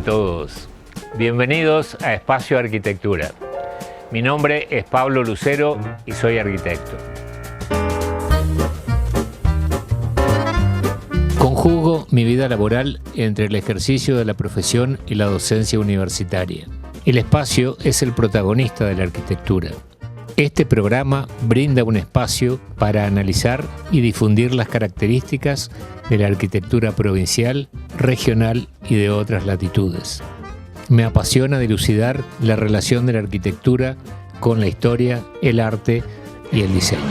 a todos. Bienvenidos a Espacio Arquitectura. Mi nombre es Pablo Lucero y soy arquitecto. Conjugo mi vida laboral entre el ejercicio de la profesión y la docencia universitaria. El espacio es el protagonista de la arquitectura. Este programa brinda un espacio para analizar y difundir las características de la arquitectura provincial, regional y de otras latitudes. Me apasiona dilucidar la relación de la arquitectura con la historia, el arte y el diseño.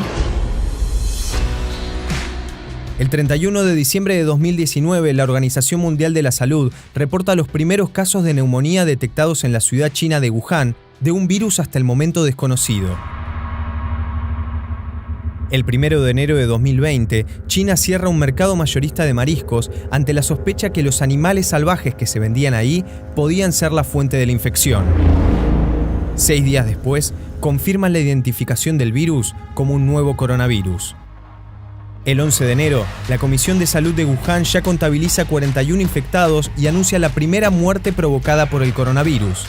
El 31 de diciembre de 2019, la Organización Mundial de la Salud reporta los primeros casos de neumonía detectados en la ciudad china de Wuhan, de un virus hasta el momento desconocido. El 1 de enero de 2020, China cierra un mercado mayorista de mariscos ante la sospecha que los animales salvajes que se vendían ahí podían ser la fuente de la infección. 6 días después, confirman la identificación del virus como un nuevo coronavirus. El 11 de enero, la Comisión de Salud de Wuhan ya contabiliza 41 infectados y anuncia la primera muerte provocada por el coronavirus.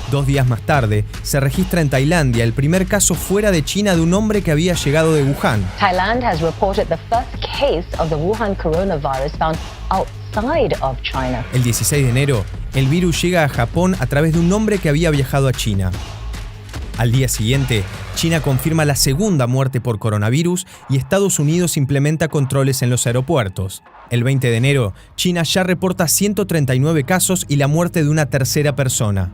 2 días más tarde, se registra en Tailandia el primer caso fuera de China de un hombre que había llegado de Wuhan. Thailand has reported the first case of the Wuhan coronavirus found outside of China. El 16 de enero, el virus llega a Japón a través de un hombre que había viajado a China. Al día siguiente, China confirma la segunda muerte por coronavirus y Estados Unidos implementa controles en los aeropuertos. El 20 de enero, China ya reporta 139 casos y la muerte de una tercera persona.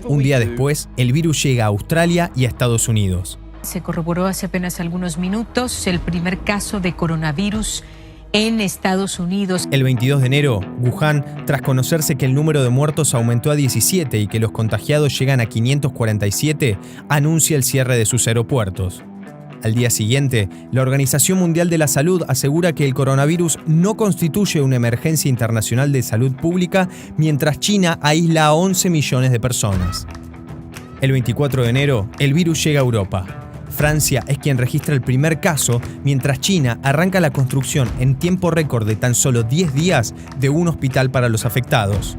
Un día después, el virus llega a Australia y a Estados Unidos. Se corroboró hace apenas algunos minutos el primer caso de coronavirus en Estados Unidos. El 22 de enero, Wuhan, tras conocerse que el número de muertos aumentó a 17 y que los contagiados llegan a 547, anuncia el cierre de sus aeropuertos. Al día siguiente, la Organización Mundial de la Salud asegura que el coronavirus no constituye una emergencia internacional de salud pública, mientras China aísla a 11 millones de personas. El 24 de enero, el virus llega a Europa. Francia es quien registra el primer caso, mientras China arranca la construcción en tiempo récord de tan solo 10 días de un hospital para los afectados.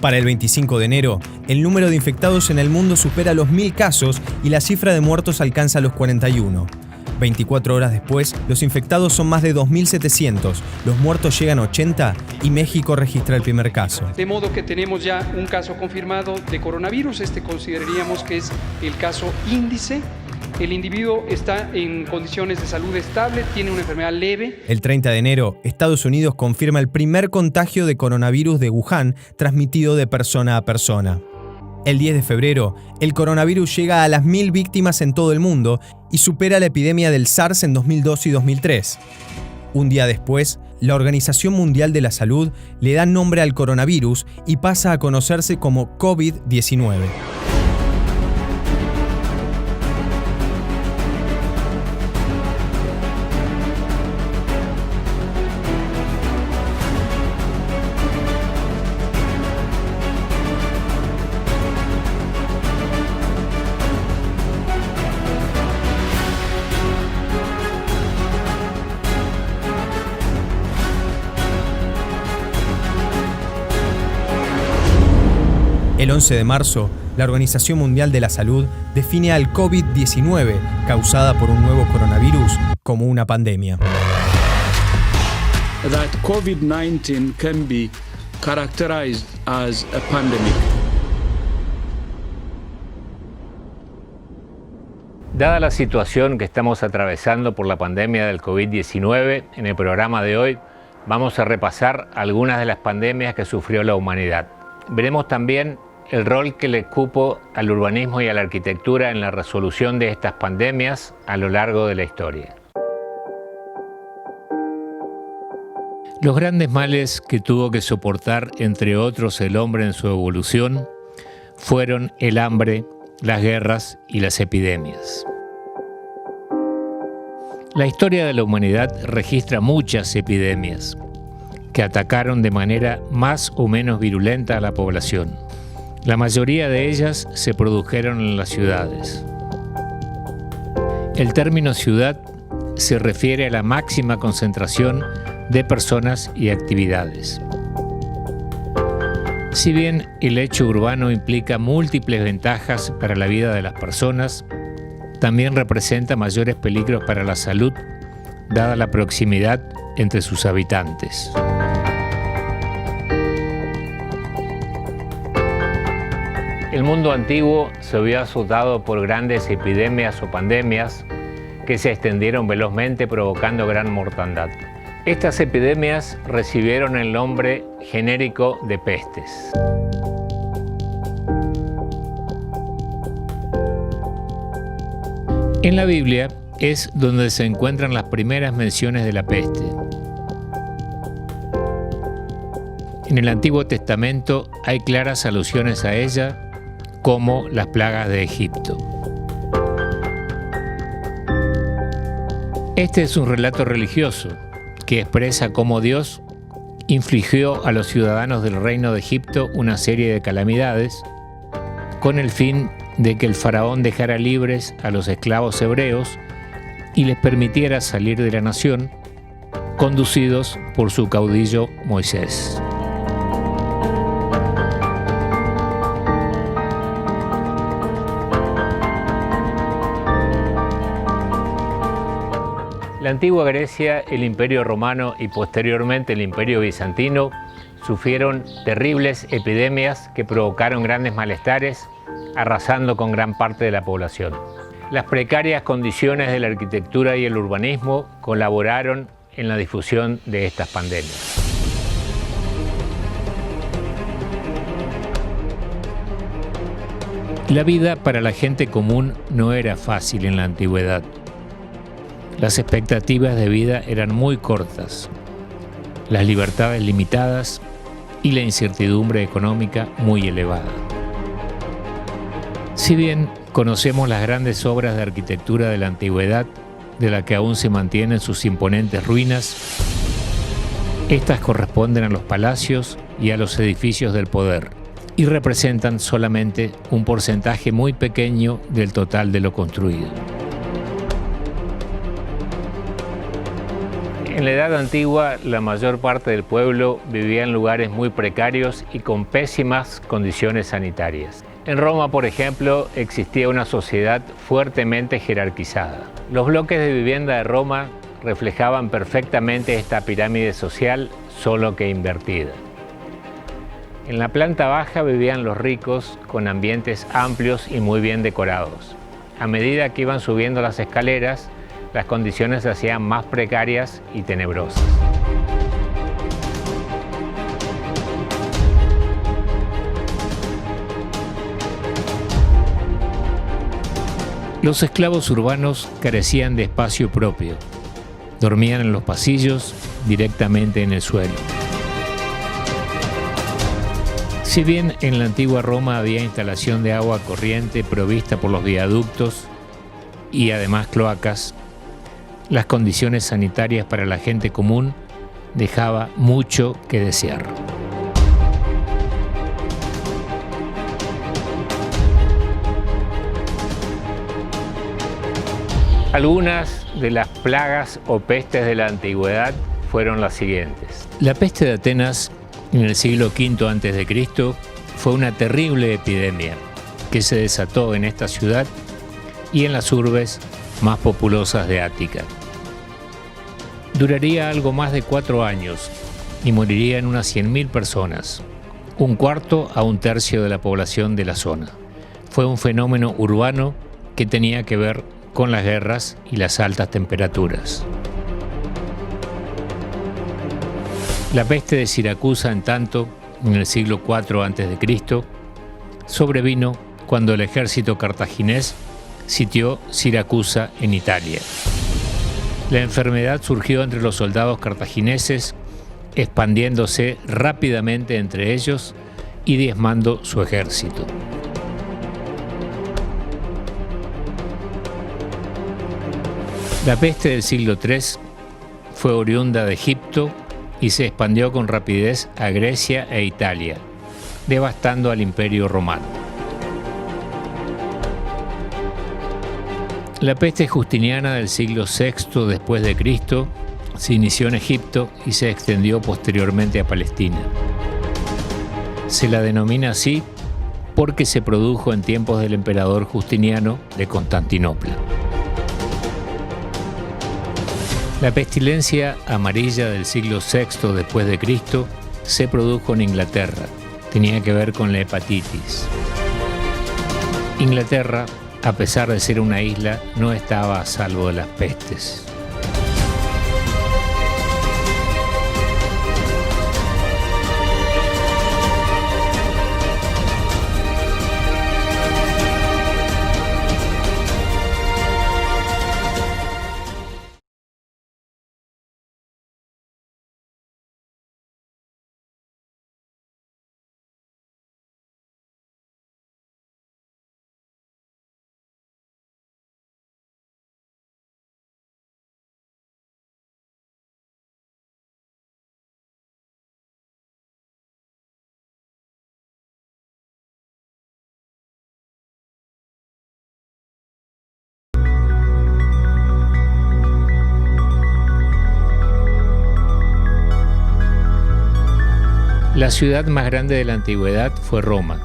Para el 25 de enero, el número de infectados en el mundo supera los 1.000 casos y la cifra de muertos alcanza los 41. 24 horas después, los infectados son más de 2.700, los muertos llegan a 80 y México registra el primer caso. De modo que tenemos ya un caso confirmado de coronavirus. Consideraríamos que es el caso índice. El individuo está en condiciones de salud estable, tiene una enfermedad leve. El 30 de enero, Estados Unidos confirma el primer contagio de coronavirus de Wuhan, transmitido de persona a persona. El 10 de febrero, el coronavirus llega a las 1.000 víctimas en todo el mundo y supera la epidemia del SARS en 2002 y 2003. Un día después, la Organización Mundial de la Salud le da nombre al coronavirus y pasa a conocerse como COVID-19. El 11 de marzo, la Organización Mundial de la Salud define al COVID-19, causada por un nuevo coronavirus, como una pandemia. That COVID-19 can be characterized as a pandemic. Dada la situación que estamos atravesando por la pandemia del COVID-19, en el programa de hoy vamos a repasar algunas de las pandemias que sufrió la humanidad. Veremos también el rol que le cupo al urbanismo y a la arquitectura en la resolución de estas pandemias a lo largo de la historia. Los grandes males que tuvo que soportar, entre otros, el hombre en su evolución, fueron el hambre, las guerras y las epidemias. La historia de la humanidad registra muchas epidemias que atacaron de manera más o menos virulenta a la población. La mayoría de ellas se produjeron en las ciudades. El término ciudad se refiere a la máxima concentración de personas y actividades. Si bien el hecho urbano implica múltiples ventajas para la vida de las personas, también representa mayores peligros para la salud, dada la proximidad entre sus habitantes. El mundo antiguo se vio azotado por grandes epidemias o pandemias que se extendieron velozmente provocando gran mortandad. Estas epidemias recibieron el nombre genérico de pestes. En la Biblia es donde se encuentran las primeras menciones de la peste. En el Antiguo Testamento hay claras alusiones a ella, como las plagas de Egipto. Este es un relato religioso que expresa cómo Dios infligió a los ciudadanos del reino de Egipto una serie de calamidades con el fin de que el faraón dejara libres a los esclavos hebreos y les permitiera salir de la nación, conducidos por su caudillo Moisés. La antigua Grecia, el Imperio Romano y posteriormente el Imperio Bizantino sufrieron terribles epidemias que provocaron grandes malestares, arrasando con gran parte de la población. Las precarias condiciones de la arquitectura y el urbanismo colaboraron en la difusión de estas pandemias. La vida para la gente común no era fácil en la antigüedad. Las expectativas de vida eran muy cortas, las libertades limitadas y la incertidumbre económica muy elevada. Si bien conocemos las grandes obras de arquitectura de la antigüedad, de la que aún se mantienen sus imponentes ruinas, estas corresponden a los palacios y a los edificios del poder y representan solamente un porcentaje muy pequeño del total de lo construido. En la Edad Antigua, la mayor parte del pueblo vivía en lugares muy precarios y con pésimas condiciones sanitarias. En Roma, por ejemplo, existía una sociedad fuertemente jerarquizada. Los bloques de vivienda de Roma reflejaban perfectamente esta pirámide social, solo que invertida. En la planta baja vivían los ricos, con ambientes amplios y muy bien decorados. A medida que iban subiendo las escaleras, las condiciones se hacían más precarias y tenebrosas. Los esclavos urbanos carecían de espacio propio. Dormían en los pasillos, directamente en el suelo. Si bien en la antigua Roma había instalación de agua corriente provista por los viaductos y además cloacas, las condiciones sanitarias para la gente común dejaba mucho que desear. Algunas de las plagas o pestes de la antigüedad fueron las siguientes. La peste de Atenas en el siglo V a.C. fue una terrible epidemia que se desató en esta ciudad y en las urbes más populosas de Ática. Duraría algo más de 4 años y morirían unas 100.000 personas, un cuarto a un tercio de la población de la zona. Fue un fenómeno urbano que tenía que ver con las guerras y las altas temperaturas. La peste de Siracusa, en tanto, en el siglo IV a.C., sobrevino cuando el ejército cartaginés sitió Siracusa en Italia. La enfermedad surgió entre los soldados cartagineses, expandiéndose rápidamente entre ellos y diezmando su ejército. La peste del siglo III fue oriunda de Egipto y se expandió con rapidez a Grecia e Italia, devastando al Imperio Romano. La peste justiniana del siglo VI después de Cristo se inició en Egipto y se extendió posteriormente a Palestina. Se la denomina así porque se produjo en tiempos del emperador Justiniano de Constantinopla. La pestilencia amarilla del siglo VI después de Cristo se produjo en Inglaterra. Tenía que ver con la hepatitis. Inglaterra, a pesar de ser una isla, no estaba a salvo de las pestes. La ciudad más grande de la antigüedad fue Roma.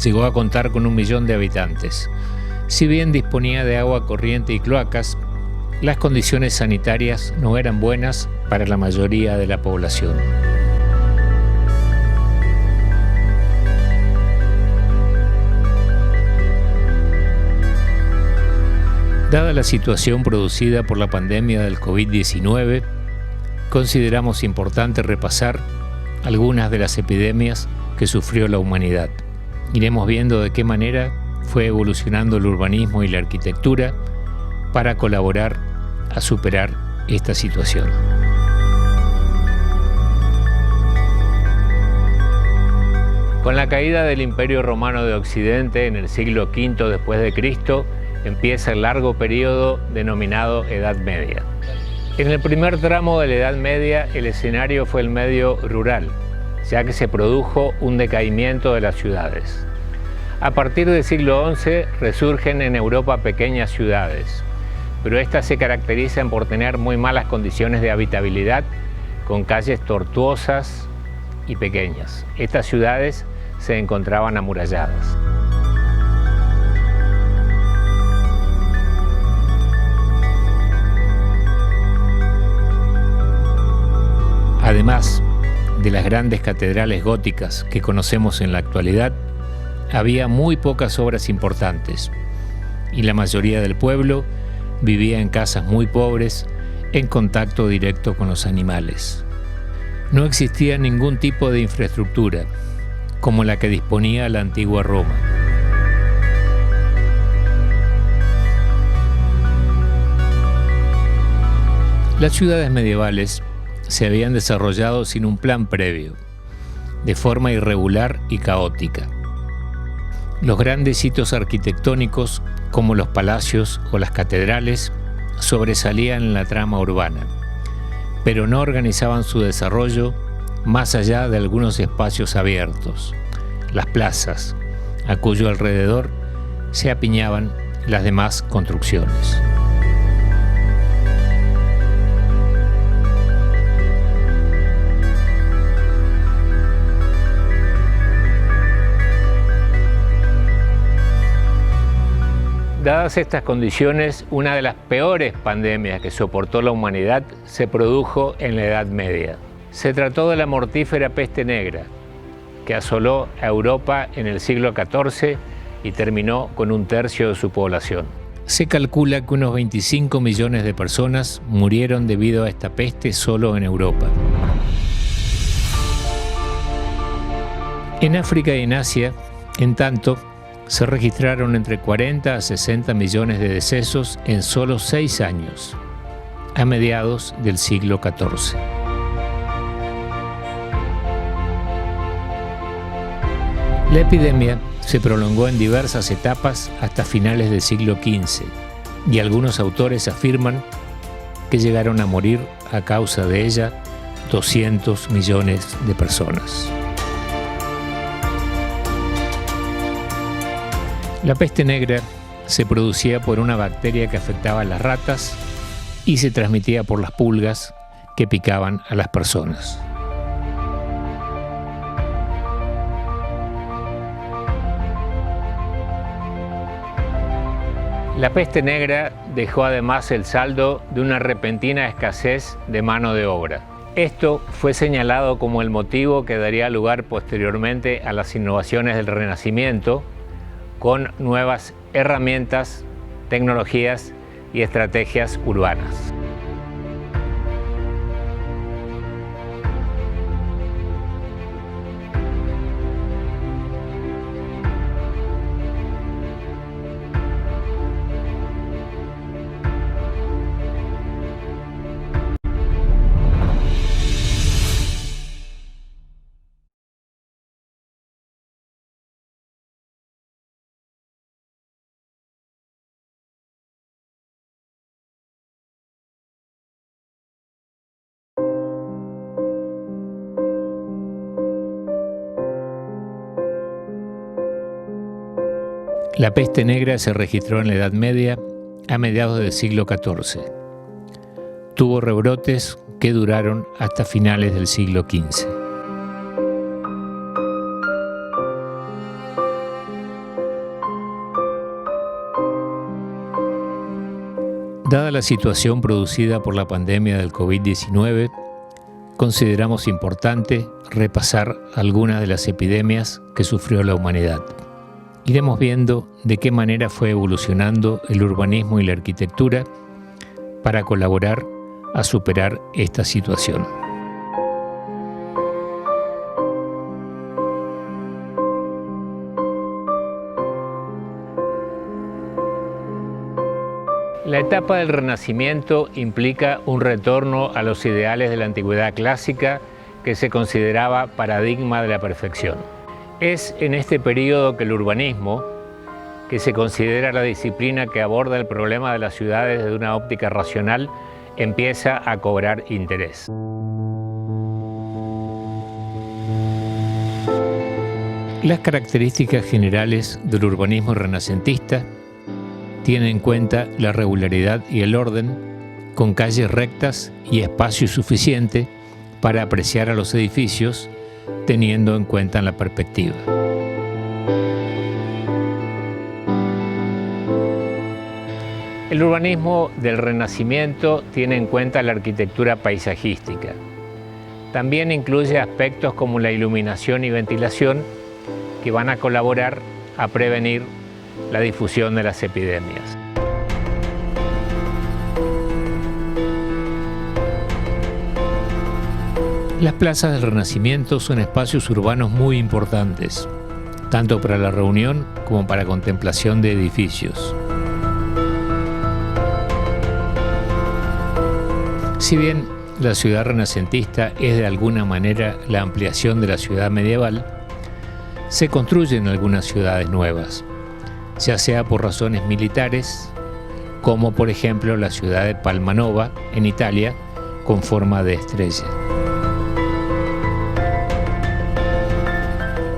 Llegó a contar con 1 millón de habitantes. Si bien disponía de agua corriente y cloacas, las condiciones sanitarias no eran buenas para la mayoría de la población. Dada la situación producida por la pandemia del COVID-19, consideramos importante repasar algunas de las epidemias que sufrió la humanidad. Iremos viendo de qué manera fue evolucionando el urbanismo y la arquitectura para colaborar a superar esta situación. Con la caída del Imperio Romano de Occidente en el siglo V después de Cristo, empieza el largo periodo denominado Edad Media. En el primer tramo de la Edad Media, el escenario fue el medio rural, ya que se produjo un decaimiento de las ciudades. A partir del siglo XI resurgen en Europa pequeñas ciudades, pero estas se caracterizan por tener muy malas condiciones de habitabilidad, con calles tortuosas y pequeñas. Estas ciudades se encontraban amuralladas. Además de las grandes catedrales góticas que conocemos en la actualidad, había muy pocas obras importantes y la mayoría del pueblo vivía en casas muy pobres, en contacto directo con los animales. No existía ningún tipo de infraestructura como la que disponía la antigua Roma. Las ciudades medievales se habían desarrollado sin un plan previo, de forma irregular y caótica. Los grandes sitios arquitectónicos, como los palacios o las catedrales, sobresalían en la trama urbana, pero no organizaban su desarrollo más allá de algunos espacios abiertos, las plazas, a cuyo alrededor se apiñaban las demás construcciones. Dadas estas condiciones, una de las peores pandemias que soportó la humanidad se produjo en la Edad Media. Se trató de la mortífera peste negra, que asoló a Europa en el siglo XIV y terminó con 1/3 de su población. Se calcula que unos 25 millones de personas murieron debido a esta peste solo en Europa. En África y en Asia, en tanto, se registraron entre 40 a 60 millones de decesos en solo 6 años, a mediados del siglo XIV. La epidemia se prolongó en diversas etapas hasta finales del siglo XV, y algunos autores afirman que llegaron a morir a causa de ella 200 millones de personas. La peste negra se producía por una bacteria que afectaba a las ratas y se transmitía por las pulgas que picaban a las personas. La peste negra dejó además el saldo de una repentina escasez de mano de obra. Esto fue señalado como el motivo que daría lugar posteriormente a las innovaciones del Renacimiento, con nuevas herramientas, tecnologías y estrategias urbanas. La peste negra se registró en la Edad Media a mediados del siglo XIV. Tuvo rebrotes que duraron hasta finales del siglo XV. Dada la situación producida por la pandemia del COVID-19, consideramos importante repasar algunas de las epidemias que sufrió la humanidad. Iremos viendo de qué manera fue evolucionando el urbanismo y la arquitectura para colaborar a superar esta situación. La etapa del Renacimiento implica un retorno a los ideales de la antigüedad clásica que se consideraba paradigma de la perfección. Es en este periodo que el urbanismo, que se considera la disciplina que aborda el problema de las ciudades desde una óptica racional, empieza a cobrar interés. Las características generales del urbanismo renacentista tienen en cuenta la regularidad y el orden, con calles rectas y espacio suficiente para apreciar a los edificios, teniendo en cuenta la perspectiva. El urbanismo del Renacimiento tiene en cuenta la arquitectura paisajística. También incluye aspectos como la iluminación y ventilación que van a colaborar a prevenir la difusión de las epidemias. Las plazas del Renacimiento son espacios urbanos muy importantes, tanto para la reunión como para contemplación de edificios. Si bien la ciudad renacentista es de alguna manera la ampliación de la ciudad medieval, se construyen algunas ciudades nuevas, ya sea por razones militares, como por ejemplo la ciudad de Palmanova, en Italia, con forma de estrella.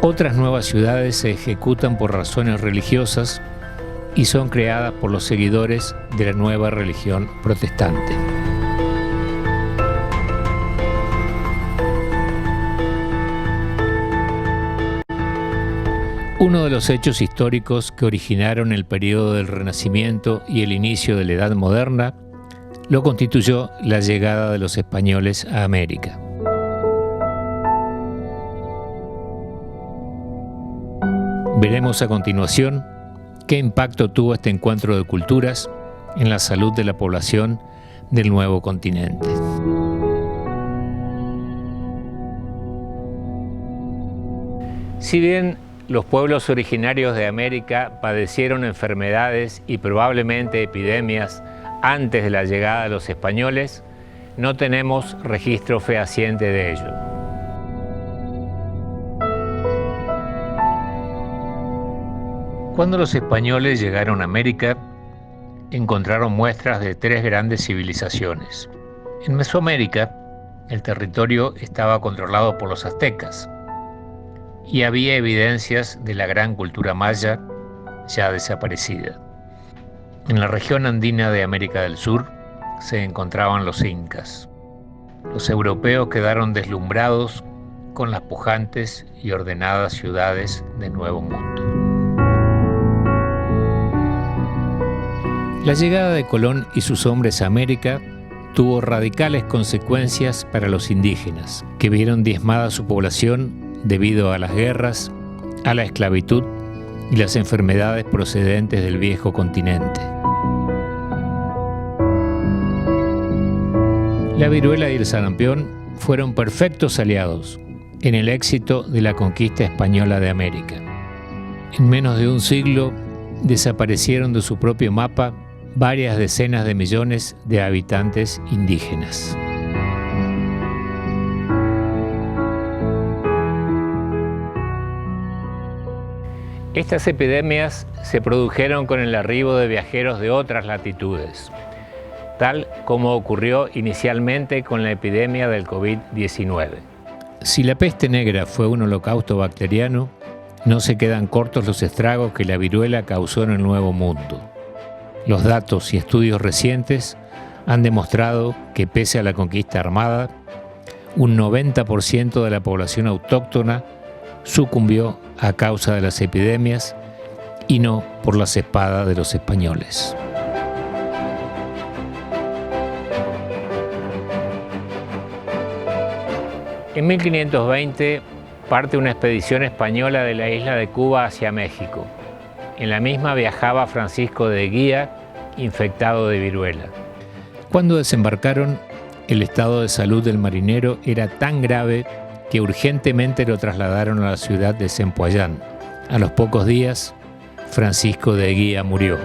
Otras nuevas ciudades se ejecutan por razones religiosas y son creadas por los seguidores de la nueva religión protestante. Uno de los hechos históricos que originaron el periodo del Renacimiento y el inicio de la Edad Moderna lo constituyó la llegada de los españoles a América. Veremos a continuación qué impacto tuvo este encuentro de culturas en la salud de la población del nuevo continente. Si bien los pueblos originarios de América padecieron enfermedades y probablemente epidemias antes de la llegada de los españoles, no tenemos registro fehaciente de ello. Cuando los españoles llegaron a América, encontraron muestras de tres grandes civilizaciones. En Mesoamérica, el territorio estaba controlado por los aztecas y había evidencias de la gran cultura maya ya desaparecida. En la región andina de América del Sur se encontraban los incas. Los europeos quedaron deslumbrados con las pujantes y ordenadas ciudades del Nuevo Mundo. La llegada de Colón y sus hombres a América tuvo radicales consecuencias para los indígenas, que vieron diezmada su población debido a las guerras, a la esclavitud y las enfermedades procedentes del viejo continente. La viruela y el sarampión fueron perfectos aliados en el éxito de la conquista española de América. En menos de un siglo desaparecieron de su propio mapa varias decenas de millones de habitantes indígenas. Estas epidemias se produjeron con el arribo de viajeros de otras latitudes, tal como ocurrió inicialmente con la epidemia del COVID-19. Si la peste negra fue un holocausto bacteriano, no se quedan cortos los estragos que la viruela causó en el Nuevo Mundo. Los datos y estudios recientes han demostrado que pese a la conquista armada, un 90% de la población autóctona sucumbió a causa de las epidemias y no por las espadas de los españoles. En 1520 parte una expedición española de la isla de Cuba hacia México. En la misma viajaba Francisco de Eguía, infectado de viruela. Cuando desembarcaron, el estado de salud del marinero era tan grave que urgentemente lo trasladaron a la ciudad de Zempoallán. A los pocos días, Francisco de Eguía murió.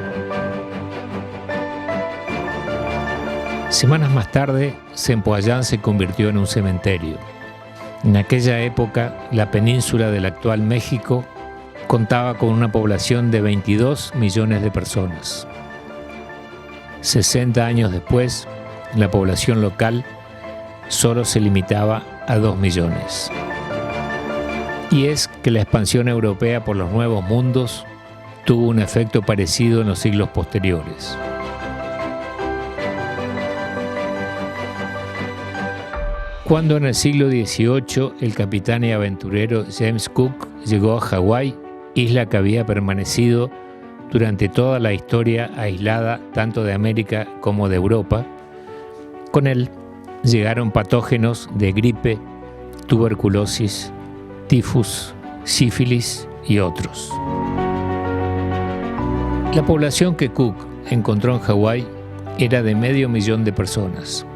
Semanas más tarde, Zempoallán se convirtió en un cementerio. En aquella época, la península del actual México contaba con una población de 22 millones de personas. 60 años después, la población local solo se limitaba a 2 millones. Y es que la expansión europea por los nuevos mundos tuvo un efecto parecido en los siglos posteriores. Cuando en el siglo XVIII el capitán y aventurero James Cook llegó a Hawái, isla que había permanecido durante toda la historia aislada tanto de América como de Europa, con él llegaron patógenos de gripe, tuberculosis, tifus, sífilis y otros. La población que Cook encontró en Hawái era de 500.000 de personas.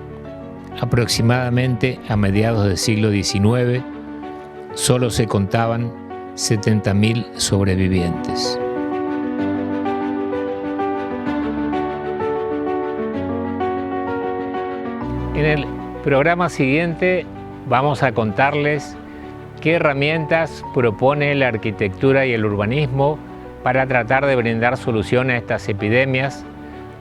Aproximadamente a mediados del siglo XIX, solo se contaban 70.000 sobrevivientes. En el programa siguiente vamos a contarles qué herramientas propone la arquitectura y el urbanismo para tratar de brindar solución a estas epidemias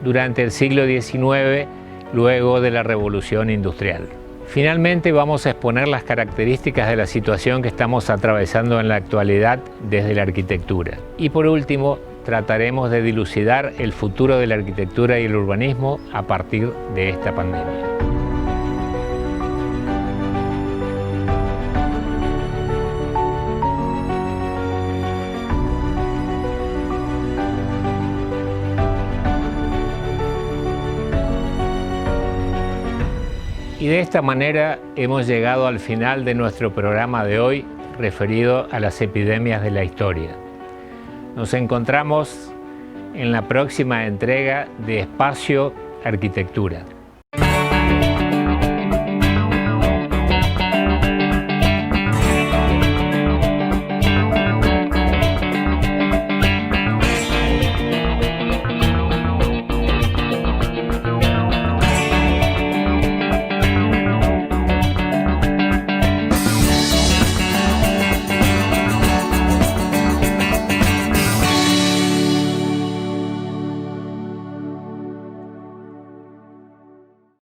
durante el siglo XIX, luego de la Revolución Industrial. Finalmente vamos a exponer las características de la situación que estamos atravesando en la actualidad desde la arquitectura. Y por último, trataremos de dilucidar el futuro de la arquitectura y el urbanismo a partir de esta pandemia. Y de esta manera hemos llegado al final de nuestro programa de hoy referido a las epidemias de la historia. Nos encontramos en la próxima entrega de Espacio Arquitectura.